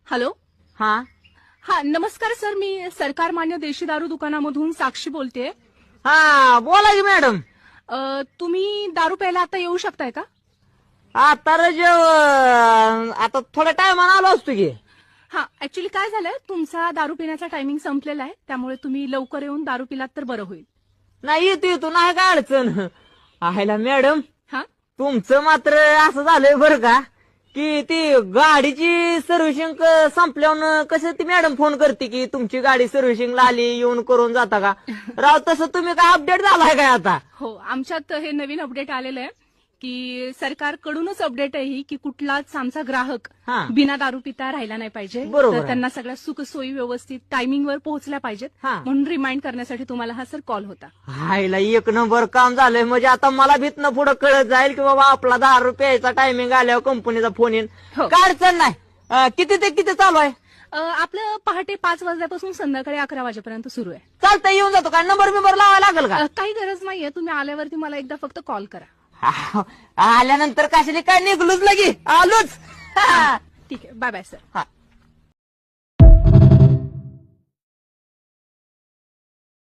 Hello. हा हा नमस्कार सर, मी सरकार मान्य देशी दारू दुकानामधून साक्षी बोलतेय. हा बोला की मॅडम. तुम्ही दारू प्यायला आता येऊ शकताय का? आता आता थोड्या टायमानं आलो असतो की. हा ऍक्च्युली काय झालंय, तुमचा दारू पिण्याचा टायमिंग संपलेला आहे, त्यामुळे तुम्ही लवकर येऊन दारू पिलात तर बरं होईल. नाही येतो नाही काय अडचण आहेला मॅडम. हा तुमचं मात्र असं झालंय बरं का की ती गाडीची सर्व्हिसिंग संपल्यावर कसं ती मॅडम फोन करते की तुमची गाडी सर्व्हिसिंगला आली, येऊन करून जाता का? राव तसं तुम्ही काय अपडेट झालाय काय आता? हो, आमच्यात हे नवीन अपडेट आलेलं आहे की सरकारकडूनच अपडेट आहे ही की कुठलाच आमचा ग्राहक हा. बिना दारू पिता राहिला नाही पाहिजे. बरोबर तर आहे. त्यांना सगळ्या सुखसोयी व्यवस्थित टायमिंगवर पोहोचल्या पाहिजेत, हा. म्हणून रिमाइंड करण्यासाठी तुम्हाला हा सर कॉल होता. हायला एक नंबर काम झालंय. म्हणजे आता मला भीतनं पुढे कळत जाईल की बाबा आपला 10 रुपयाचा टायमिंग आल्यावर कंपनीचा फोन येईल. हो. काय अडचण नाही. किती ते किती चालू आहे? आपलं पहाटे 5 वाजल्यापासून संध्याकाळी 11 वाजेपर्यंत सुरू आहे. चालतंय येऊन जातो. काय नंबर बिंबर लावायला लागेल का? काही गरज नाहीये, तुम्ही आल्यावरती मला एकदा फक्त कॉल करा. आल्यानंतर कशाला काय निघलोच लगी आलोच. ठीक आहे, बाय बाय सर. हा.